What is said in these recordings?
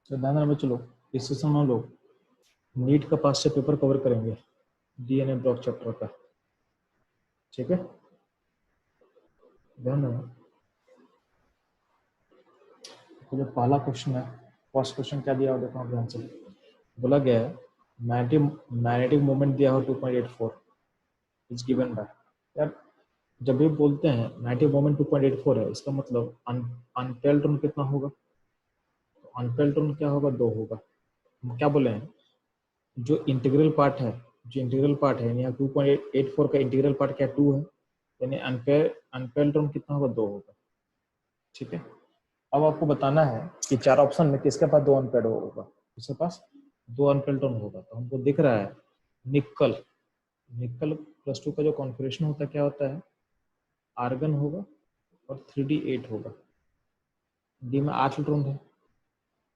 तो ध्यान में चलो, इस सेशन में लोग नीट का 5 से पेपर कवर करेंगे डीएनए ब्लॉक चैप्टर का। ठीक है, ध्यान रखना। तो जो पहला क्वेश्चन है, फर्स्ट क्वेश्चन क्या दिया हो देखो ध्यान से। बोला गया है मैग्नेटिक मोमेंट दिया हो 2.84 इज गिवन बाय। यार जब भी बोलते हैं मैग्नेटिक मोमेंट 2.84 है, इसका मतलब अनपेल्ड टोन कितना होगा? अनपेल्ड टोन क्या होगा? 2 होगा। हम क्या बोले हैं, जो इंटीग्रल पार्ट है, यानी यहाँ 2.84 का इंटीग्रल पार्ट क्या 2 है, यानी अनपेल्ड टोन कितना होगा? 2 होगा। ठीक है, अब आपको बताना है कि 4 ऑप्शन में किसके पास 2 अनपेल्ड होगा। किसके पास 2 अनपेल्ड टोन होगा? तो हमको दिख रहा है निकल +2 का जो कॉन्फ़िगरेशन होता है क्या होता है? आर्गन होगा और 3d8 होगा। डी में 8 इलेक्ट्रॉन है,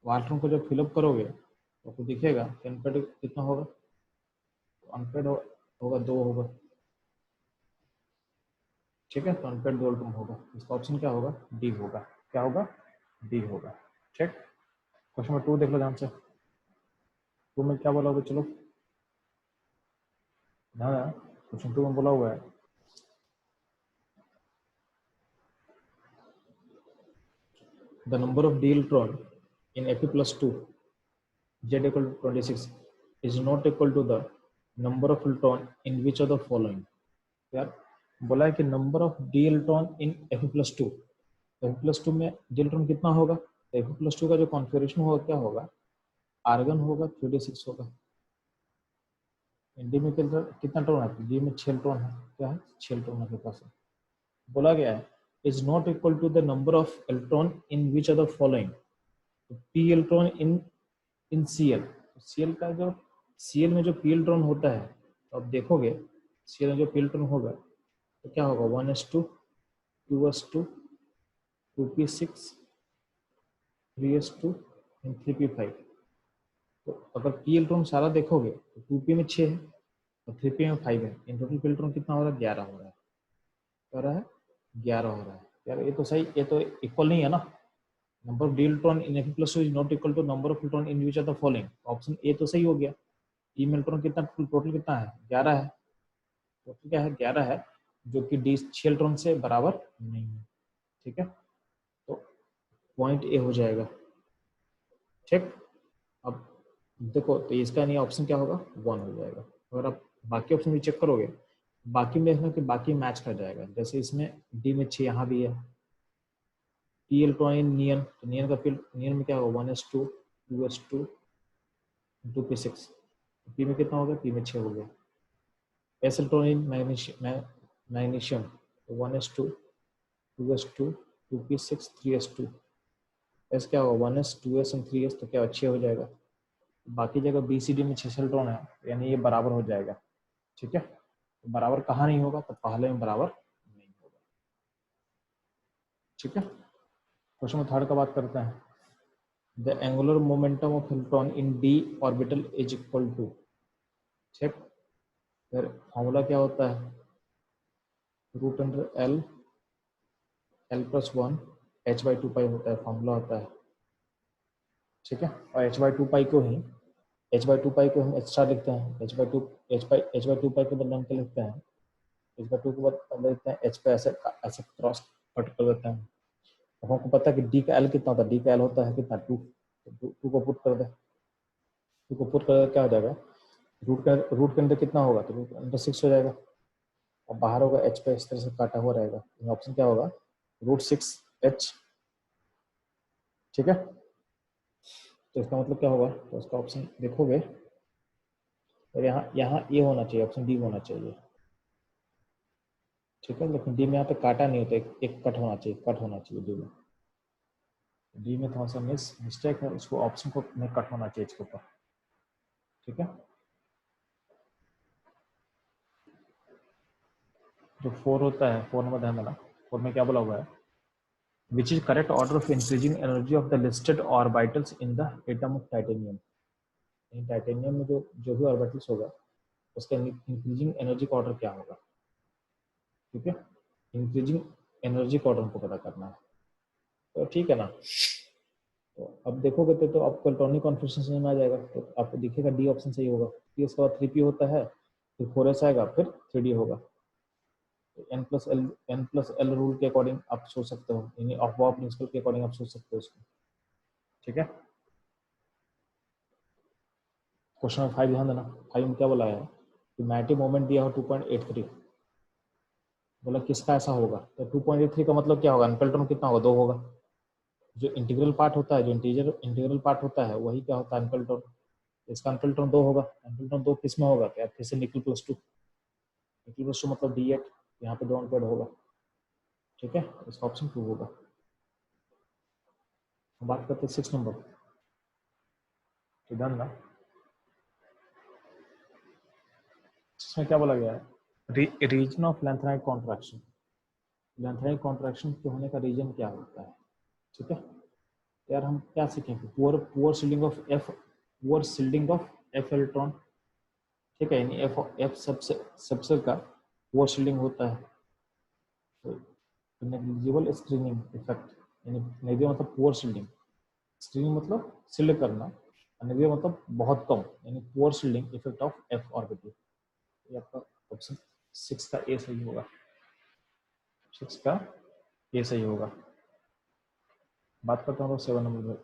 8 इलेक्ट्रॉन को जब फिलअप करोगे तो आपको दिखेगा कि अनपेड कितना होगा? अनपेड होगा 2 होगा। ठीक है, तो अनपेड 2 इलेक्ट्रॉन होगा। इसका ऑप्शन क्या होगा? डी होगा। क्या होगा? डी होगा। ठीक, क्वेश्चन नंबर 2 देख लो ध्यान से। 2 में क्या बोला होगा? चलो ध्यान, क्वेश्चन 2 में बोला हुआ है the number of d electron in Fe+2 Z equal to 26 is not equal to the number of electron in which of the following। यार बोला है कि number of D electron in Fe+2, Fe+2 में D electron कितना होगा? Fe+2 का जो configuration होगा क्या होगा? आर्गन होगा, 3d6 होगा। डी में कितना इलेक्ट्रॉन है? डी में 6 इलेक्ट्रॉन है। क्या है? 6 इलेक्ट्रॉन के पास है। बोला गया है is not equal to the number of electron in which of the following. P electron in Cl, Cl का जो Cl में जो पी इलेक्ट्रॉन होता है, तो आप देखोगे Cl में जो पी इलेक्ट्रॉन होगा तो क्या होगा? 1s2 2s2 2p6 3s2 3p5। तो अगर पी इलेक्ट्रॉन सारा देखोगे तो 2p में 6 है और 3p में 5 है। इन टोटल पी इलेक्ट्रॉन कितना हो रहा है? 11 हो रहा है। क्या हो रहा है? 11 हो रहा है। यार ये तो सही, ये तो इक्वल नहीं है ना। Number of D electron in Fe+2 is not equal to number of electron in which of the following. Option A तो सही हो गया। टी में इलेक्ट्रॉन कितना टोटल कितना है? 11 है। टोटल क्या है? 11 है, जो कि डी 6 इलेक्ट्रॉन से बराबर नहीं है। ठीक है, तो पॉइंट ए हो जाएगा। ठीक, अब देखो तो इसका नहीं ऑप्शन क्या होगा? 1 हो जाएगा। अगर आप बाकी ऑप्शन भी चेक करोगे, बाकी में देखना कि बाकी मैच कर जाएगा। जैसे इसमें डी में 6 यहाँ भी है। पी इलेक्ट्रॉन इन नियन, तो नियन का नियन में क्या होगा? 1s2 2s2 2p6। पी में कितना होगा? पी में 6 हो गया। एस इलेक्ट्रॉन इन मैग्नीशियम, तो 1s2 2s2 2p6 3s2। S क्या होगा? 1s 2s और 3s, तो क्या 6 हो जाएगा। बाकी जगह बी सी डी में 6 इलेक्ट्रॉन है, यानी ये बराबर हो जाएगा। ठीक है, तो बराबर कहाँ नहीं होगा? तो पहले में बराबर नहीं होगा। ठीक है, क्वेश्चन नंबर 3 का बात करते हैं। The angular momentum of electron in D orbital is equal to. ठीक, फिर फॉर्मूला क्या होता है? √L L+1 h/2π होता है, फॉर्मूला होता है। ठीक है, और h/2π को ही हम h स्टार लिखते हैं। h/2π के बदले हम क्या लिखते हैं? h/2 के बदले लिखते हैं h पे ऐसे ऐसे क्रॉस कट कर देते हैं। अब हमको पता है कि d का l कितना होता है? d का l होता है कितना? 2। तो 2 को पुट कर दे, 2 को पुट कर क्या हो जाएगा? रूट के अंदर कितना होगा? तो रूट के अंदर 6 हो जाएगा, और बाहर होगा h पे इस तरह से काटा हुआ रहेगा। ऑप्शन क्या होगा? √6h। ठीक है, तो इसका मतलब क्या होगा? तो इसका ऑप्शन देखोगे तो यहाँ ए होना चाहिए, ऑप्शन डी होना चाहिए। ठीक है, लेकिन डी में यहाँ पे काटा नहीं होता, एक कट होना चाहिए डी में। डी में थोड़ा सा मिस्टेक है, उसको ऑप्शन को में कट होना चाहिए इसके ऊपर। ठीक है, जो 4 होता है, 4 नंबर ध्यान देना। 4 में क्या बोला हुआ है? Which is correct order of increasing energy of the listed orbitals in the atom of titanium. Titanium में जो भी ऑर्बिटल्स होगा उसका इंक्रीजिंग एनर्जी का ऑर्डर क्या होगा? ठीक है, इंक्रीजिंग एनर्जी का ऑर्डर हमको पता करना है। तो ठीक है ना, तो अब देखोगे तो आपको इलेक्ट्रॉनिक कॉन्फ़िगरेशन समझ में आ जाएगा। तो आपको दिखेगा डी ऑप्शन सही होगा। फिर इसके बाद 3p होता है, फिर 4s आएगा, फिर 3d होगा। तो n+l रूल के अकॉर्डिंग आप सोच सकते हो, यानी ऑफ बॉब प्रिंसिपल के अकॉर्डिंग आप सोच सकते हो इसको। ठीक है, क्वेश्चन नंबर 5 ध्यान देना। 5 में क्या बोला है कि मैग्नेटिक मोमेंट दिया हो 2.83, बोला किसका ऐसा होगा। तो 2.83 का मतलब क्या होगा, अनपेल्ट्रॉन कितना होगा, 2 होगा। जो इंटीग्रल पार्ट होता है, जो इंटीग्रल पार्ट होता है वही क्या होता है, अनपेल्ट्रॉन। इसका अनपेल्ट्रॉन 2 होगा। अनपेल्ट्रॉन 2 किस में होगा, क्या फिर से निकल +2, निकल +2 मतलब D8, यहाँ पे 2 अनपेड होगा। ठीक है, इसका ऑप्शन 2 होगा। बात करते हैं 6 नंबर। तो ध्यान ना, इसमें क्या बोला गया है, reason of lanthanide contraction. Lanthanide contraction के होने का रीजन क्या होता है। ठीक है, यार हम क्या सीखेंगे, poor shielding of F electron. ठीक है, यानी एफ सबसे का पुअर शील्डिंग होता है। तो नेग्लिजिबल स्क्रीनिंग इफेक्ट, यानी नेग्लिजिबल मतलब पुअर शील्डिंग, स्क्रीनिंग मतलब शील्ड करना, नेग्लिजिबल मतलब बहुत कम, यानी poor shielding effect of F orbital. ये आपका ऑप्शन 6 का ए सही होगा। 6 का ए सही होगा। बात करता हूँ 7 नंबर में।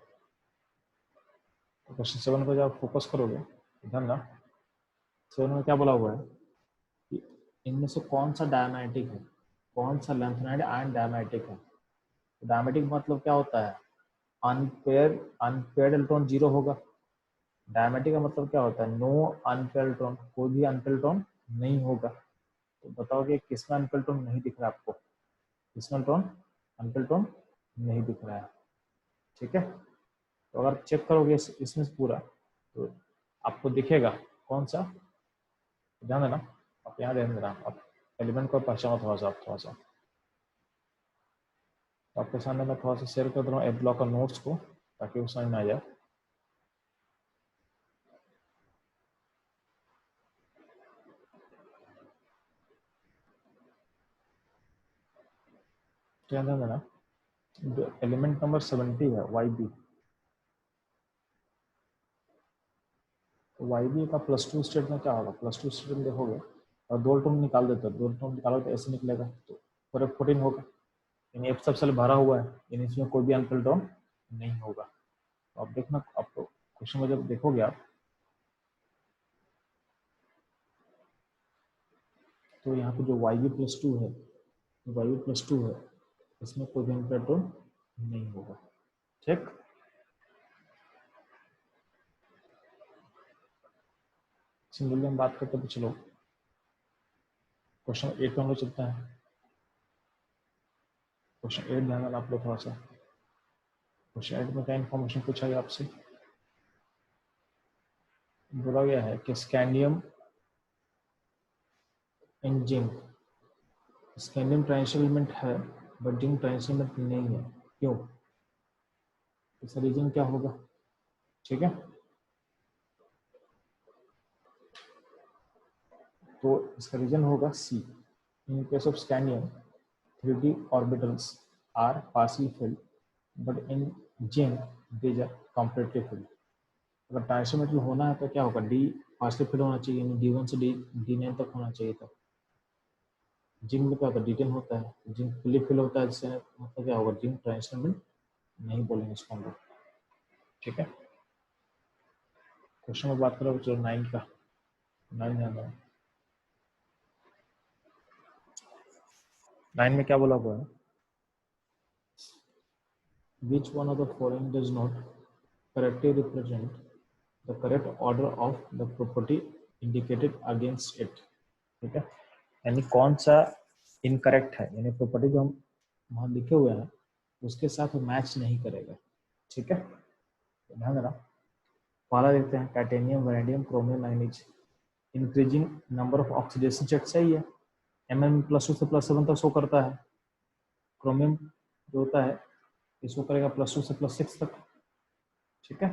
तो क्वेश्चन 7 पर जब आप फोकस करोगे, ध्यान ना, 7 में क्या बोला हुआ है कि इनमें से कौन सा डायमैग्नेटिक है, कौन सा लैंथेनाइड आयन डायमैग्नेटिक है। तो डायमैग्नेटिक मतलब क्या होता है, अनपेयर्ड इलेक्ट्रॉन 0 होगा। डायमैग्नेटिक का मतलब क्या होता है, नो अनपेयर्ड इलेक्ट्रॉन, कोई भी अनपेयर्ड इलेक्ट्रॉन नहीं होगा। तो बताओगे किसमें अनपेयर्ड इलेक्ट्रॉन नहीं दिख रहा है आपको, किसमें अनपेयर्ड इलेक्ट्रॉन नहीं दिख रहा है। ठीक है, तो अगर चेक करोगे इसमें से पूरा, तो आपको दिखेगा कौन सा। ध्यान देना, आप यहाँ ध्यान देना, आप एलिमेंट को पहचानो थोड़ा सा। तो आपके सामने मैं थोड़ा सा शेयर कर दे रहा हूँ एड ब्लॉक का नोट्स को, ताकि वो समझ में आ जाए। ध्यान देना, जो एलिमेंट नंबर 70 है YB, तो YB का +2 स्टेट में क्या होगा, +2 स्टेट में देखोगे और 2 इलेक्ट्रॉन निकाल देते हो, 2 इलेक्ट्रॉन निकालो तो ऐसे निकलेगा, तो पूरा 14 होगा, यानी F सबसे भरा हुआ है, यानी इसमें कोई भी अनपेयर्ड इलेक्ट्रॉन नहीं होगा। तो आप देखना, आपको क्वेश्चन में जब देखोगे आप, तो यहाँ पे जो YB+2 है, YB+2 है, इसमें कोई भी अनपेयर्ड इलेक्ट्रॉन नहीं होगा। ठीक, सिंपल हम बात करते तो चलो क्वेश्चन 8 पे हम लोग चलते हैं। क्वेश्चन 8 ध्यान देना आप लोग थोड़ा सा। क्वेश्चन 8 में क्या इन्फॉर्मेशन पूछा गया आपसे, बोला गया है कि scandium and zinc, scandium transition element है बट जिंक ट्रांजिशन एलिमेंट नहीं है, क्यों, इसका रीजन क्या होगा। ठीक है, तो इसका रीजन होगा C, in case of scandium 3d orbitals are partially filled but in zinc they are completely filled। अगर ट्रांजिशन मेटल होना है तो क्या होगा, डी पार्शियल फिल होना चाहिए, यानी D1 से D9 तक होना चाहिए था। जिंक में क्या होता है, D10 होता है, जिंक फुली फिल होता है, जिससे मतलब क्या होगा, जिंक ट्रांजिशन मेटल नहीं बोलेंगे इसको हम लोग। ठीक है, क्वेश्चन में बात करो चलो 9 का। 9 ध्यान दो, 9 में क्या बोला हुआ है, which one of the following does not correctly represent the correct order of the property indicated against it। ठीक है, यानी कौन सा इनकरेक्ट है, यानी प्रॉपर्टी जो हम वहाँ लिखे हुए हैं उसके साथ वो मैच नहीं करेगा। ठीक है, तो ध्यान देना, पहला देखते हैं titanium, vanadium, chromium, manganese, increasing number of oxidation state सही है, mm+2 से +7 तक शो करता है। क्रोमियम जो होता है ये शो करेगा +2 से +6 तक। ठीक है,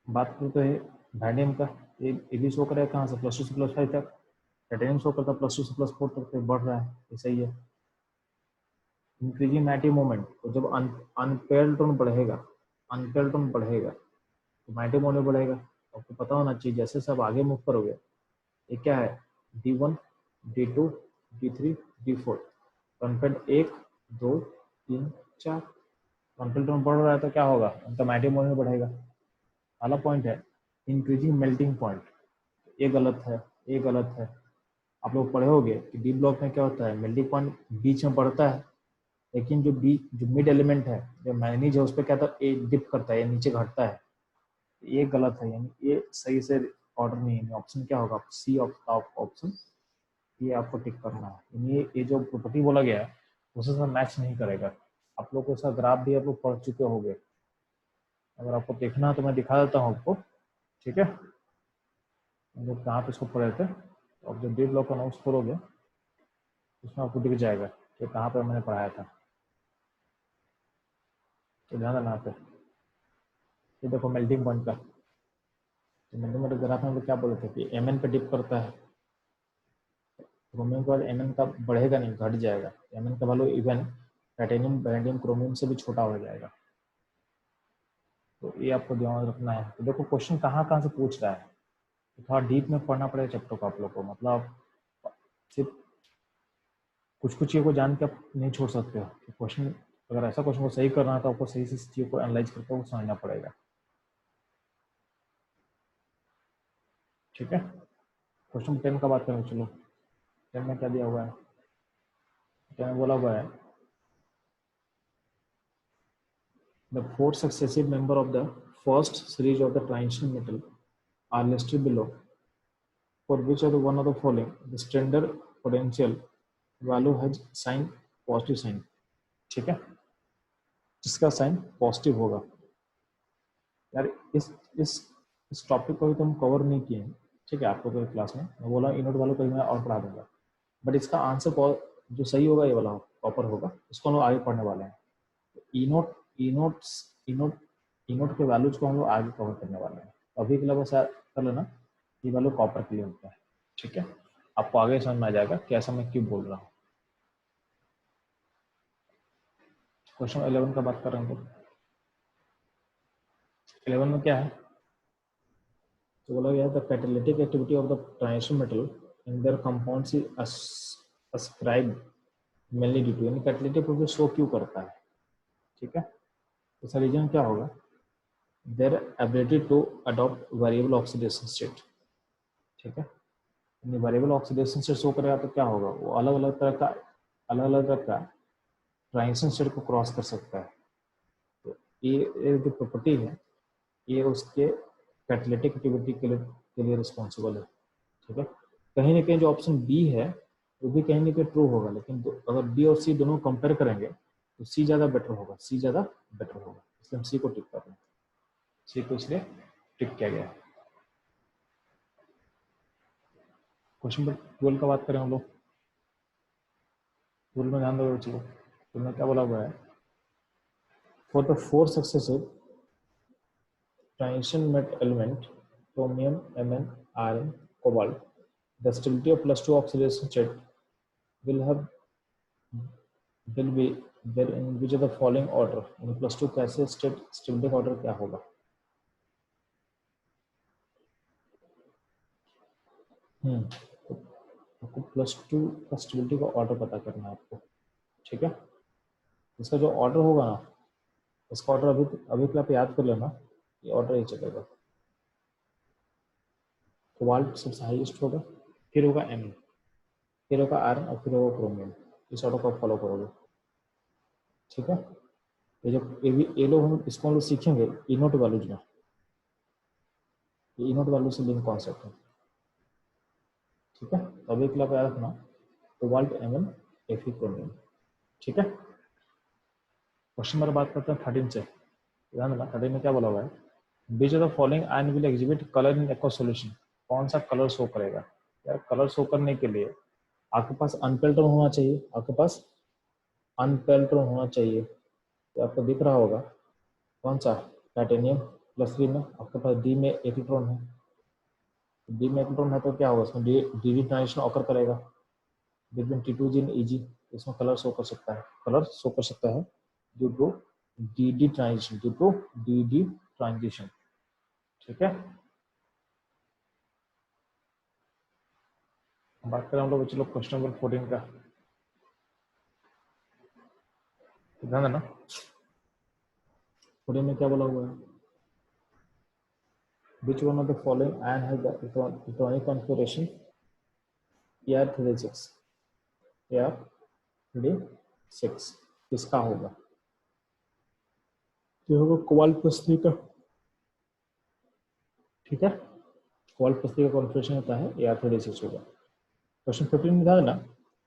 बात करते हैं वैनेडियम का, ये भी शो करेगा कहाँ से, +2 से +5 तक। टाइटेनियम शो करता है +2 से +4 तक, बढ़ रहा है, ये सही है। इंक्रीजिंग मैटी मोमेंट, तो जब अनपेयर इलेक्ट्रॉन बढ़ेगा, अनपेयर इलेक्ट्रॉन बढ़ेगा तो मैटी मोमेंट बढ़ेगा। आपको पता होना चाहिए जैसे सब आगे मूव करोगे, ये क्या है, D1, D2, D3, D4, confident 1, 2, 3, 4, confident बढ़ रहा है तो क्या होगा, उनका मैटी मोमेंट बढ़ेगा। पहला पॉइंट है इंक्रीजिंग मेल्टिंग पॉइंट, ये गलत है, ये गलत है। आप लोग पढ़े होंगे कि डी ब्लॉक में क्या होता है, मेल्टिंग पॉइंट बीच में बढ़ता है, लेकिन जो मिड एलिमेंट है, जो मैग्नीज है, उस पर क्या था, ए डिप करता है, नीचे घटता है। ये गलत है, यानी ये सही से ऑर्डर नहीं है। ऑप्शन क्या होगा, सी ऑप्शन, ये आपको टिक करना है। यानी ये जो प्रॉपर्टी बोला गया है उससे सब मैच नहीं करेगा। आप लोग को इसका ग्राफ भी आप लोग पढ़ चुके होंगे, अगर आपको देखना है तो मैं दिखा देता हूँ आपको, ठीक है। हम लोग कहाँ पे इसको पढ़े थे, तो आप जब डी ब्लॉक का नोट्स खोलोगे उसमें आपको दिख जाएगा कि कहाँ पर मैंने पढ़ाया था, तो ध्यान देना यहाँ पे। ये देखो मेल्टिंग पॉइंट का, तो मेल्टिंग पॉइंट ग्राफ में क्या बोले थे कि एम पे डिप करता है, क्रोमियम के बाद एम का बढ़ेगा नहीं, घट जाएगा। एम का value even titanium, vanadium, chromium से भी छोटा हो जाएगा। तो ये आपको ध्यान रखना है। तो देखो क्वेश्चन कहाँ कहाँ से पूछ रहा है, तो थोड़ा डीप में पढ़ना पड़ेगा चैप्टर को आप लोग को। मतलब सिर्फ कुछ कुछ चीज़ों को जान के आप नहीं छोड़ सकते हो। तो क्वेश्चन, अगर ऐसा क्वेश्चन को सही करना है तो आपको सही से चीज़ों को एनालाइज करके वो समझना पड़ेगा, ठीक है। क्वेश्चन 10 का बात करें, चलो 10 में क्या दिया हुआ है, 10 में बोला हुआ है the four successive member of the first series of the transition metal are listed below. For which of the one of the following the standard potential value has sign positive sign, ठीक है, जिसका sign positive होगा। यार इस topic को भी तुम cover नहीं किए हैं, ठीक है। आपको तो क्लास में मैं बोला इनोट वालों को मैं और पढ़ा दूंगा, बट इसका आंसर जो सही होगा ये वाला प्रॉपर होगा, इसको हम लोग आगे पढ़ने वाले हैं। इनोट इनोट इनोट इनोट के वैल्यूज को हम लोग आगे कवर करने वाले हैं। अभी के लिए बस कर लेना, ये वैल्यू कॉपर के लिए होता है, ठीक है। आपको आगे समझ में आ जाएगा कैसा मैं क्यों बोल रहा हूँ। क्वेश्चन 11 का बात कर रहे हैं, 11 में क्या है, तो बोला गया the catalytic activity of the transition metal in their compounds is ascribed mainly due to, यानी कैटालिटिक प्रोसेस शो क्यों करता है, ठीक है। इसका रीजन क्या होगा, their ability to adopt variable oxidation state, ठीक है। वेरिएबल ऑक्सीडेशन स्टेट शो करेगा तो क्या होगा, वो अलग अलग तरह का ट्रांजिशन स्टेट को क्रॉस कर सकता है। तो ये जो प्रॉपर्टी है ये उसके कैटालिटिक एक्टिविटी के लिए रिस्पॉन्सिबल है, ठीक है। कहीं ना कहीं जो ऑप्शन बी है वो भी कहीं ना कहीं ट्रू होगा, लेकिन अगर बी और सी दोनों कंपेयर करेंगे तो सी ज़्यादा बेटर होगा, सी ज़्यादा बेटर होगा, इसलिए हम सी को टिक कर रहे हैं, सी को इसलिए टिक किया गया। क्वेश्चन नंबर 12 का बात करें हम लोग, 12 में ध्यान दो बच्चों, 12 में क्या बोला हुआ है, for the 4 successive transition met element chromium, Mn, Rn, cobalt, the stability of +2 oxidation state will be there in which of the following order, in +2 कैसे स्टेट स्टेबिलिटी ऑर्डर क्या होगा। आपको +2 का स्टेबिलिटी का ऑर्डर पता करना है आपको, ठीक है। इसका जो ऑर्डर होगा ना, इसका ऑर्डर अभी के आप याद कर लेना, ये ऑर्डर ही चलेगा। कोबाल्ट सबसे हाईएस्ट होगा, फिर होगा Mn, फिर होगा आयरन और फिर होगा क्रोमियम। इस ऑर्डर को आप फॉलो करोगे, ठीक है। ये जो ये लोग हम इसको हम लोग सीखेंगे इनोट वैल्यूज में, ये इनोट वैल्यू से लिंक कॉन्सेप्ट है, ठीक है। तो अभी के लिए याद रखना कोबाल्ट, Mn, Fe, क्रोमियम, ठीक है। क्वेश्चन नंबर बात करते हैं 13 से, ध्यान देना। 13 में क्या बोला हुआ है, which of the following ion will exhibit colour in aqua solution, कौन सा कलर शो करेगा। यार कलर शो करने के लिए आपके पास अनपेल्टन होना चाहिए, आपके पास अनपेल्टन होना चाहिए। तो आपको दिख रहा होगा कौन सा, टाइटेनियम +3 में आपके पास डी में 1 इलेक्ट्रॉन है, डी में 1 इलेक्ट्रॉन है तो क्या होगा, उसमें डी ट्रांजिशन ऑकर करेगा बिटवीन T2G एंड Eg, इसमें कलर शो कर सकता है, कलर शो कर सकता है due to D transition, due to D transition. ठीक है, बात करें हम लोग बच्चे लोग क्वेश्चन नंबर 14 का, ध्यान देना 14 में क्या बोला हुआ है, which one of the following ion has the atomic configuration AR36, AR36 किसका होगा, ये होगा कोबाल्ट प्लस 3 का। ठीक है, कोबाल्ट प्लस 3 का कॉन्फ़िगरेशन होता है AR36 होगा। क्वेश्चन 15 में ध्यान देना,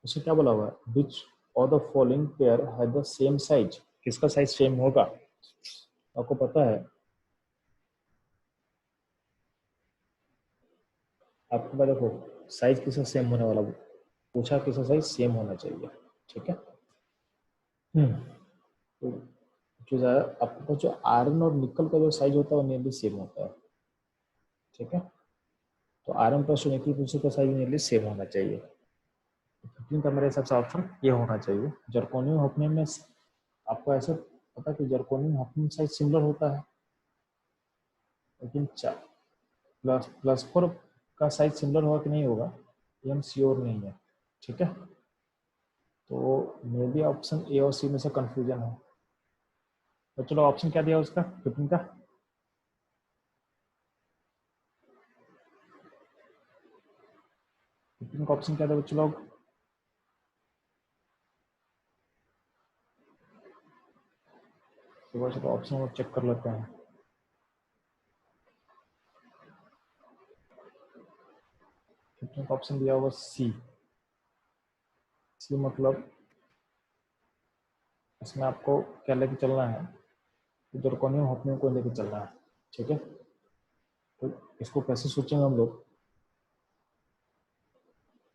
उसमें क्या बोला हुआ है, which of the following pair has the same size, किसका साइज सेम होगा, आपको पता है, आपको पता, देखो साइज किसका सेम होने वाला, पूछा किसका साइज सेम होना चाहिए। ठीक है, तो जो ज़्यादा आपके पास जो आयरन और निकल का जो साइज होता है वो नियरली सेम होता है। ठीक है, तो आयरन प्लस निकल प्लस का साइज नियरली सेम होना चाहिए। 15 का मेरे हिसाब से ऑप्शन ये होना चाहिए। जर्कोनियम हॉफनियम में आपको ऐसा पता है कि जर्कोनियम हॉफनियम साइज सिमिलर होता है, लेकिन प्लस 4 का साइज सिमिलर होगा कि नहीं होगा ये हम श्योर नहीं है। ठीक है, तो मे बी ऑप्शन ए और सी में से कंफ्यूजन है। तो चलो ऑप्शन क्या दिया उसका 15 का, ऑप्शन क्या था बच्चों लोग, सुबह से ऑप्शन को चेक कर लेते हैं। कितने का ऑप्शन दिया होगा सी, सी मतलब इसमें आपको क्या लेके चलना है, जर्कोनियम हॉफनियम को लेके चलना है। ठीक है, तो इसको कैसे सोचेंगे हम लोग,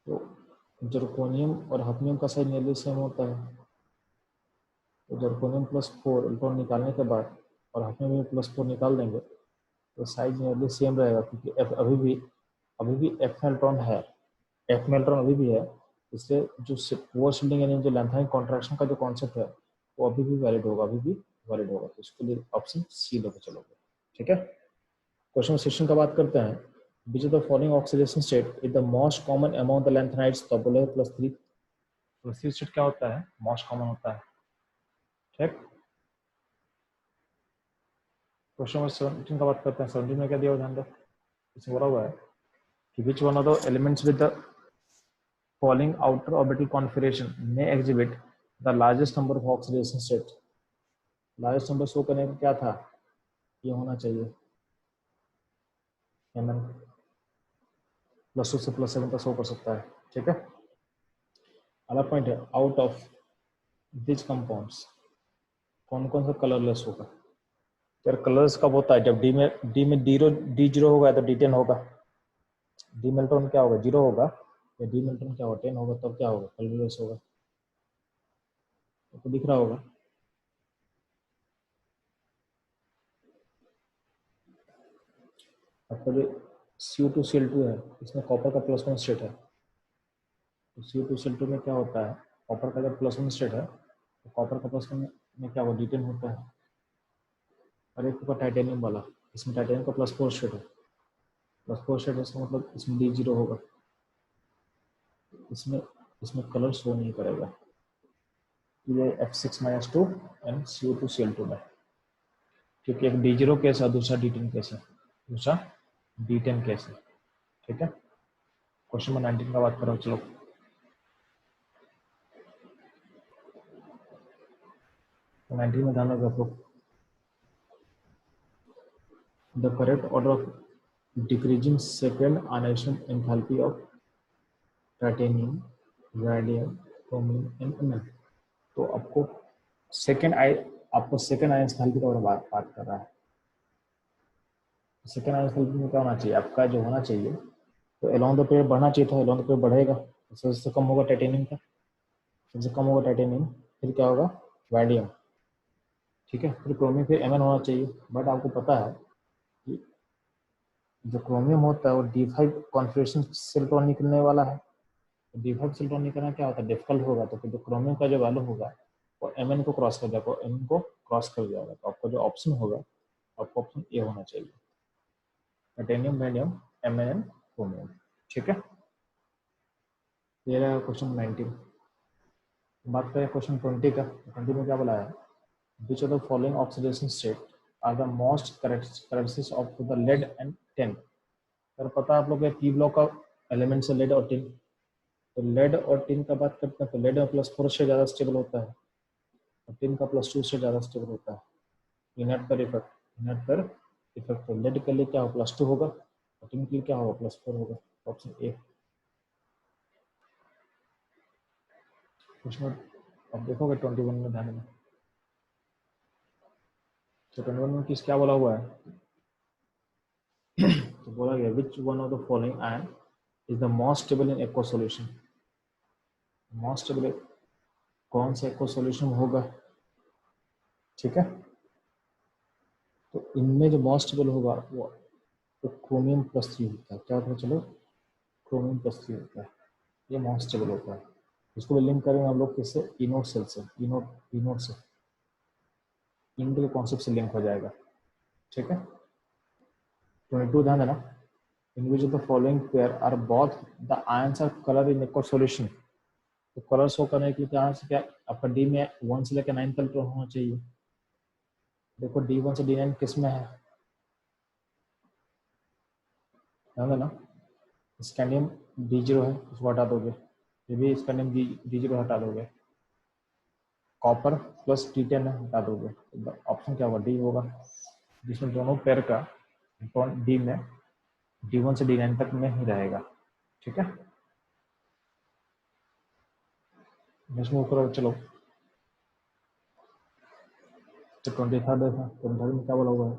तो जर्कोनियम और हॉफनियम का साइज नियरली सेम होता है, तो जर्कोनियम प्लस 4 इलेक्ट्रॉन निकालने के बाद और हॉफनियम में प्लस 4 निकाल देंगे तो साइज नियरली सेम रहेगा, क्योंकि एफ अभी भी एफ में इलेक्ट्रॉन है, एफ में इलेक्ट्रॉन अभी भी है, इसलिए जो पोअर शिल्डिंग यानी जो लैंथनिक कॉन्ट्रैक्शन का जो कॉन्सेप्ट है वो अभी भी वैलिड होगा, अभी भी वैलिड होगा। तो इसके लिए ऑप्शन सी लेके चलोगे। ठीक है, क्वेश्चन सेक्शन का बात करते हैं, which of the following oxidation state is the most common among the lanthanides, तो बोले +3 +3 स्टेट क्या होता है, मोस्ट कॉमन होता है। ठीक, क्वेश्चन नंबर 17 का बात करते हैं। 17 में क्या दिया हुआ, ध्यान दो, इसमें बोला हुआ है कि which one of the elements with the following outer orbital configuration may exhibit the largest number of oxidation states, largest number show करने का क्या था, ये होना चाहिए Mn +2 से +7 तक शो कर सकता है। ठीक है, अगला पॉइंट है, आउट ऑफ दिस कंपाउंड्स कौन कौन सा कलरलेस होगा। यार कलर्स कब होता है, जब डी जीरो होगा तो D10 होगा, डी मेल्टोन क्या होगा 0 होगा, या डी मेल्टोन क्या होगा 10 होगा, तब क्या होगा कलरलेस होगा, तो दिख रहा होगा। आपका जो CO2Cl2 है इसमें कॉपर का +1 स्टेट है, तो CO2Cl2 में क्या होता है, कॉपर का जब +1 स्टेट है तो कॉपर का +1 में क्या होगा D10 होता है, और एक होगा टाइटेनियम वाला, इसमें टाइटेनियम का +4 स्टेट है, +4 स्टेट है, इसका मतलब इसमें D0 होगा, इसमें इसमें कलर शो नहीं करेगा, ये F6-2 एंड CO2Cl2 में, क्योंकि एक D0 केस है, दूसरा D10 केस है, दूसरा D10 केस है। ठीक है, क्वेश्चन नंबर 19 का बात करो चलो, तो 19 में ध्यान रखो, the correct order of decreasing second ionisation enthalpy of titanium, radium, chromium and MN. तो आपको सेकेंड आयन एंथैल्पी का बात कर रहा है। सेकेंड आयन एंथैल्पी में क्या होना चाहिए, आपका जो होना चाहिए तो अलोंग द पेयर बढ़ना चाहिए था, अलोंग द पेयर बढ़ेगा, सबसे कम होगा टाइटेनियम का, सबसे कम होगा टाइटेनियम, फिर क्या होगा वैडियम, ठीक है, फिर क्रोमियम, फिर एमएन होना चाहिए। बट आपको पता है कि जो क्रोमियम होता है वो D5 कॉन्फिगरेशन से इलेक्ट्रॉन निकलने वाला है, D5 से इलेक्ट्रॉन निकालना क्या होता है, डिफिकल्ट होगा, तो फिर जो क्रोमियम का जो वैल्यू होगा वो Mn को क्रॉस कर जाएगा, Mn को क्रॉस कर जाएगा, तो आपका जो ऑप्शन होगा आपको ऑप्शन ए होना चाहिए, टाइटेनियम, वैलियम, Mn, क्रोमियम। ठीक है, ये रहा क्वेश्चन 19। बात करें क्वेश्चन 20 का। 20 में क्या बोला है, which of the following oxidation state are the most characteristics of the lead and tin. अगर पता है आप लोग पी ब्लॉक का एलिमेंट्स है लेड और टिन, तो लेड और टिन का बात करते हैं तो लेड में +4 से ज़्यादा स्टेबल होता है और टिन का +2 से ज़्यादा स्टेबल होता है। इनर्ट पर इफेक्ट, इनर्ट पर इफेक्ट, तो लेड के लिए क्या होगा, +2 होगा और टिन के लिए क्या होगा, +4 होगा। Option A. क्वेश्चन अब देखोगे 21 में ध्यान में, तो 21 में किस क्या बोला हुआ है, तो बोला गया विच one of the following ion is the most stable in aqua solution. Most stable कौन सा एक्वा सॉल्यूशन होगा, ठीक है, तो इनमें जो मोस्ट स्टेबल होगा वो तो क्रोमियम +3 होता है। क्या होता है, चलो क्रोमियम +3 होता है, ये मोस्ट स्टेबल होता है। इसको भी लिंक करेंगे हम लोग किससे, इनोड सेल से, इनोड से, इनोड के कॉन्सेप्ट से लिंक हो जाएगा। ठीक है, 22 ध्यान देना, in which of the following pair are both the ions are colour in aqua solution. तो कलर शो करने के लिए क्या से क्या आपका डी में 1 से लेकर 9 तक होना चाहिए। देखो D1 से D9 किस में है, ध्यान देना, स्कैंडियम D0 है, उसको हटा दोगे, ये भी स्कैंडियम D0 हटा दोगे, कॉपर +T10 है, हटा दोगे, ऑप्शन क्या होगा, डी होगा, जिसमें दोनों पेयर का इलेक्ट्रॉन डी में D1 से D9 तक में ही रहेगा। ठीक है, नेक्स्ट मूव करो, चलो तो 23rd है, 23rd में क्या बोला हुआ है,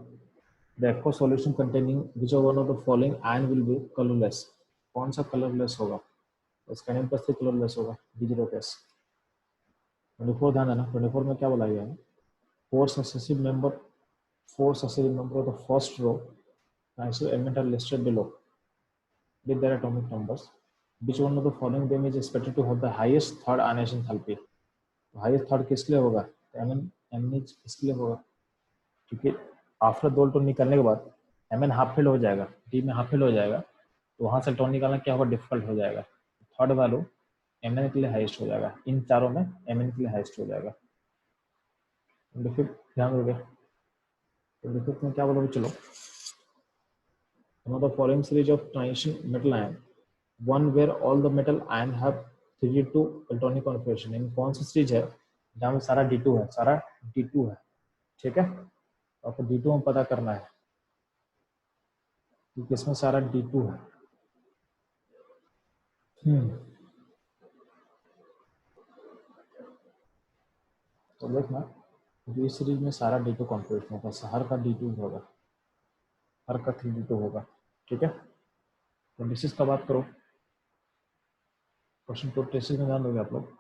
the aqua solution containing which of one of the following ion will be colourless. कौन सा कलरलेस होगा, स्कैंडियम +3 कलरलेस होगा, D0 केस। 24 ध्यान देना, 24 में क्या बोला गया है, four successive member of the first row iso element are listed below with their atomic numbers. Which one of the following them is expected to have the highest third ionization enthalpy? तो highest third किस लिए होगा, Mn किसके लिए होगा, क्योंकि after दो electron निकलने के बाद Mn हाफ फिल हो जाएगा, डी में हाफ फिल हो जाएगा, तो वहां से इलेक्ट्रॉन निकालना क्या होगा, डिफिकल्ट हो जाएगा। थर्ड वैल्यू Mn के लिए हाईएस्ट हो जाएगा, इन चारों में Mn के लिए हाईएस्ट हो जाएगा। ध्यान दोगे, तो डिफिकल्ट में क्या बोलोगे, चलो another following series of transition metal ion, one where all the metal ion have 3d2 electronic configuration। इन कौन सी सीरीज है जहाँ में सारा D2 है, सारा D2 है। ठीक है, तो आपको D2 में पता करना है कि किसमें सारा D2 है। तो देखना ये सीरीज में सारा D2 कॉन्फ़िगरेशन होगा, हर का D2 होगा, हर का 3d2 होगा। ठीक है, तो डिसीज का बात करो, क्वेश्चन को ट्रेसिस में ध्यान दोगे आप लोग।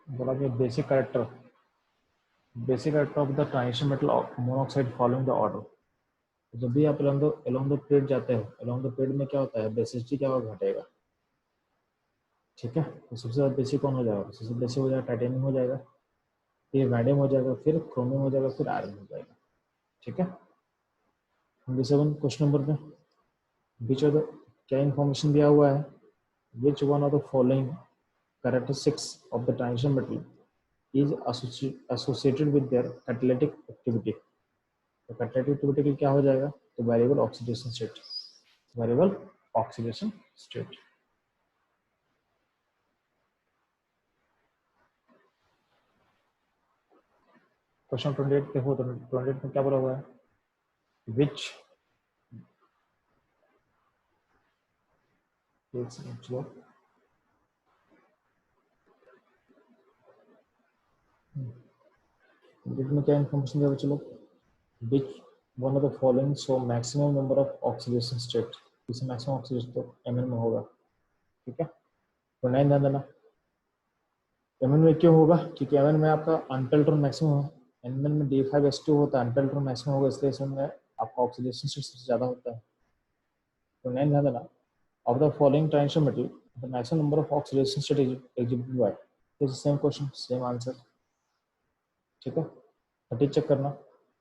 बोला कि basic character of the transition metal monoxide following the order. जब भी आप अलोंग द पीरियड जाते हो, अलोंग द पीरियड में क्या होता है, बेसिसिटी क्या होगा, घटेगा। ठीक है, तो सबसे ज़्यादा बेसिक कौन हो जाएगा, सबसे बेसिक हो जाएगा टाइटेनियम हो जाएगा, फिर वैडियम हो जाएगा, फिर क्रोमियम हो जाएगा, फिर आयरन हो जाएगा। ठीक है, 27 क्वेश्चन नंबर में बीच ऑफ द क्या इन्फॉर्मेशन दिया हुआ है, which one of the following characteristics of the transition metal is associated with their catalytic activity। तो catalytic activity के लिए क्या हो जाएगा, तो variable oxidation state, variable oxidation state। Question 28 देखो, तो 28 में क्या बोला हुआ है, which में क्या इन्फॉर्मेशन दिया, चलो which one of the following show maximum number of oxidation state। इसे मैक्सिमम ऑक्सीडेशन तो Mn में होगा। ठीक है, तो 9 ध्यान देना, Mn में क्यों होगा, क्योंकि Mn में आपका अनपेल्ट्रॉन मैक्सिमम है, Mn में D5S2 होता है, अनपेल्ट्रॉन मैक्सिमम होगा, इसलिए इसमें आपका ऑक्सीडेशन स्टेट सबसे ज़्यादा होता है। तो 9 ध्यान देना, of the following transition metal the maximum number of oxidation state exhibited by, तो सेम क्वेश्चन सेम आंसर। ठीक है, 30 चेक करना,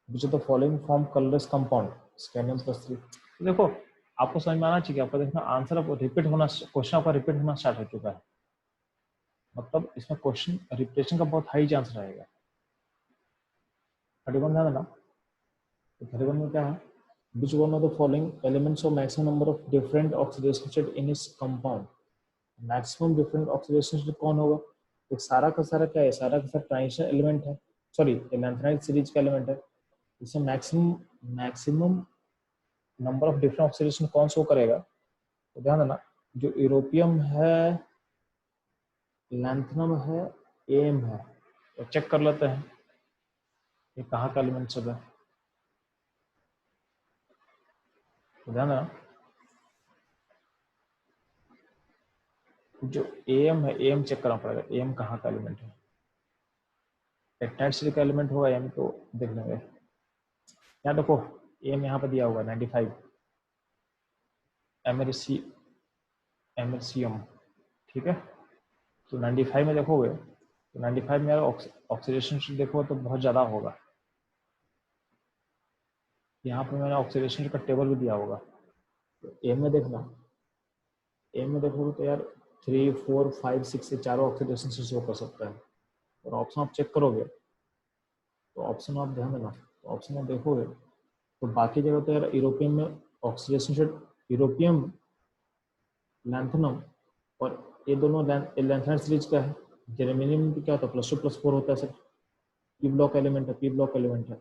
विच of the following form colourless compound scandium +3। देखो आपको समझ में आना चाहिए, आपका देखना आंसर आपको रिपीट होना, क्वेश्चन आपका रिपीट होना स्टार्ट हो चुका है, मतलब इसमें क्वेश्चन रिपीटेशन का बहुत हाई चांस रहेगा। 31 ध्यान देना, तो 31 में क्या है, which one of the following elements of maximum number of different oxidation state in इस compound. Maximum different oxidation state कौन होगा, तो सारा का सारा क्या है, सारा का सारा ट्रांजिशन एलिमेंट है, सॉरी लैंथेनाइड सीरीज का एलिमेंट है, इसमें maximum number of different oxidation कौन शो करेगा, तो ध्यान देना जो यूरोपियम है, लैंथनम है, एम है, तो चेक कर लेते हैं ये कहाँ का एलिमेंट सब है। तो ध्यान देना जो एम है, एम चेक करना पड़ेगा, एम कहाँ का एलिमेंट है, पेप्टाइड सीरीज का एलिमेंट होगा एम, तो देख लेंगे। यहाँ देखो एम यहाँ पर दिया होगा 95 एमएलसीएम, ठीक है, तो 95 में देखोगे तो 95 में ऑक्सीडेशन देखो तो बहुत ज़्यादा होगा, यहाँ पे मैंने ऑक्सीडेशन का टेबल भी दिया होगा, तो एम में देखना, एम में देखोगे तो यार 3, 4, 5, 6 से चारों ऑक्सीडेशन से शो कर सकता है, और ऑप्शन आप चेक करोगे तो ऑप्शन आप ध्यान देना, तो ऑप्शन आप देखोगे तो बाकी जगह तो यार यूरोपियम में ऑक्सीडेशन से यूरोपियम, लैंथनम और ये दोनों लैंथनाइड सीरीज का है, जर्मेनियम में क्या होता है +2+4 होता है सर, पी ब्लॉक एलिमेंट है, पी ब्लॉक एलिमेंट है,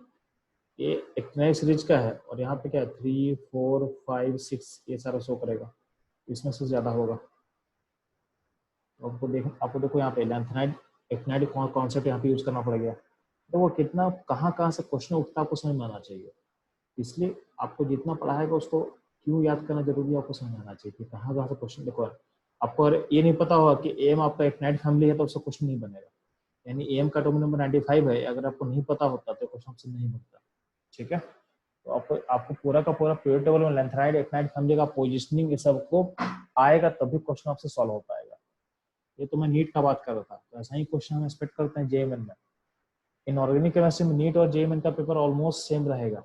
ये एक्टिनाइड सीरीज का है, और यहाँ पे क्या है 3, 4, 5, 6 ये सारा शो करेगा, इसमें से ज़्यादा होगा। आपको देखो यहाँ पे लैंथनाइड एक्टिनाइड कॉन्सेप्ट यहाँ पे यूज करना पड़ेगा, तो वो कितना कहाँ से क्वेश्चन उठता है आपको समझ में आना चाहिए, इसलिए आपको जितना पढ़ाएगा उसको क्यों याद करना जरूरी है, आपको समझ आना चाहिए कि कहाँ से क्वेश्चन। देखो आपको अगर ये नहीं पता होगा कि एम आपका एक्टिनाइड फैमिली है तो उसका क्वेश्चन नहीं बनेगा, यानी एम का एटॉमिक नंबर 95 है, अगर आपको नहीं पता होता तो क्वेश्चन आपसे नहीं बनता। ठीक है, तो आपको पूरा का पूरा पीरियड टेबल में लैंथनाइड एक्टिनाइड फैमिली का पोजिशनिंग ये सबको आएगा तभी क्वेश्चन आपसे सॉल्व हो पाएगा। ये तो मैं नीट का बात कर रहा था, तो ऐसा ही क्वेश्चन हम एक्सपेक्ट करते हैं जेएमएन में। इन ऑर्गेनिक केमिस्ट्री में नीट और जेएमएन का पेपर ऑलमोस्ट सेम रहेगा,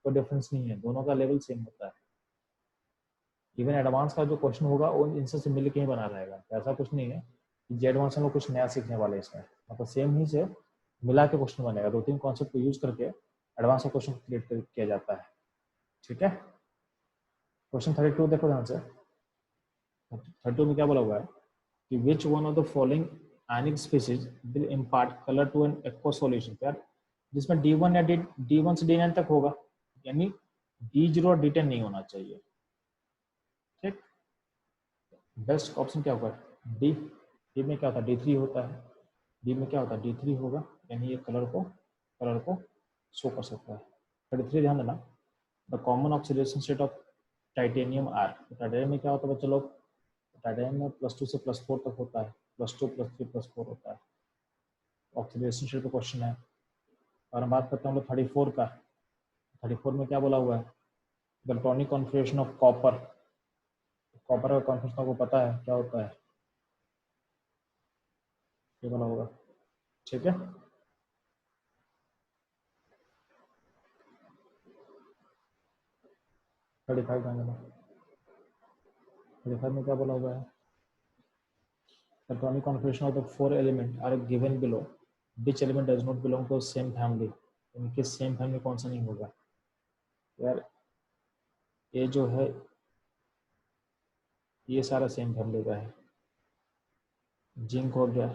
कोई डिफरेंस नहीं है, दोनों का लेवल सेम होता है। इवन एडवांस का जो क्वेश्चन होगा वो इनसे से मिल के ही बना रहेगा, ऐसा कुछ नहीं है कि जे एडवांस में कुछ नया सीखने वाले इसमें, मतलब सेम ही से मिला के क्वेश्चन बनेगा, 2-3 कॉन्सेप्ट को यूज करके एडवांस का क्वेश्चन क्रिएट किया जाता है। ठीक है, क्वेश्चन 32 देखो ध्यान से, 32 में क्या बोला हुआ है कि which one of the following ionic species will impart colour to an aqua solution, यार जिसमें D1 या D1 से D9 तक होगा, यानी D0 और D10 नहीं होना चाहिए। ठीक, बेस्ट ऑप्शन क्या होगा डी, डी में क्या होता है D3 होता है, डी में क्या होता है D3 होगा, यानी ये कलर को शो कर सकता है। 33 ध्यान देना, the common oxidation state of titanium are, titanium में क्या होता है बच्चे लोग, टाइटेनियम में +2 से +4 तक होता है, +2, +3, +4 होता है, ऑक्सीडेशन स्टेट पे क्वेश्चन है। और हम बात करते हैं हम लोग 34 का, 34 में क्या बोला हुआ है, the electronic configuration of copper, copper का कॉन्फिगरेशन आपको पता है क्या होता है, ये बोला होगा। ठीक है, थर्टी फाइव में क्या बोला हुआ है, electronic configuration of the 4 element are given below, which element does not belong to same family, इनके सेम फैमिली कौन सा नहीं होगा, यार ये जो है ये सारा सेम फैमिली का है, जिंक हो गया,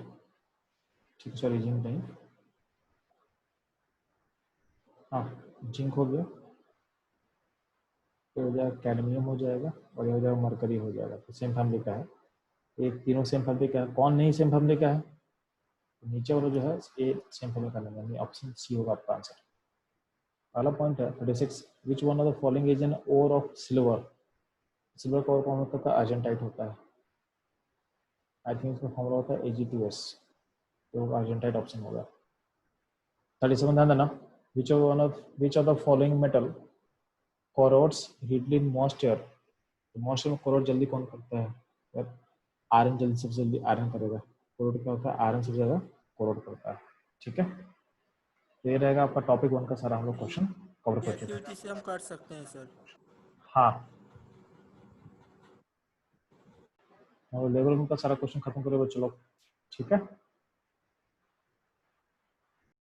ठीक, सॉरी जिंक नहीं, हाँ जिंक हो गया, तो हो जाएगा कैडमियम हो जाएगा, और ये हो जाएगा मरकरी हो जाएगा, तो सेम फैमिली का है, एक तीनों सेम फैमिली का है। कौन नहीं सेम फैमिली का है, तो नीचे वाला जो है ये सेम फैमिली का नहीं, यानी ऑप्शन सी होगा आपका आंसर। पहला पॉइंट है 36, which one of the following is an ore of silver, silver का और कौन होता है, अर्जेंटाइट होता है, आई थिंक इसका फॉर्मूला होता है Ag2S, तो अर्जेंटाइट ऑप्शन होगा। 37 ध्यान देना, विच of the following metal corrodes readily in moisture, तो मॉइस्चर में कोरोड जल्दी कौन करता है? आयरन जल्दी सबसे जल्दी आयरन करेगा। कोरोड क्या होता है? आयरन सबसे ज्यादा कोरोड करता है। ठीक है, तो ये रहेगा आपका टॉपिक 1 का सारा हम लोग क्वेश्चन कवर कर चुके हैं। एक्टिविटी से हम कर सकते हैं सर। हाँ, और लेवल 1 का सारा क्वेश्चन खत्म करेगा। चलो ठीक है।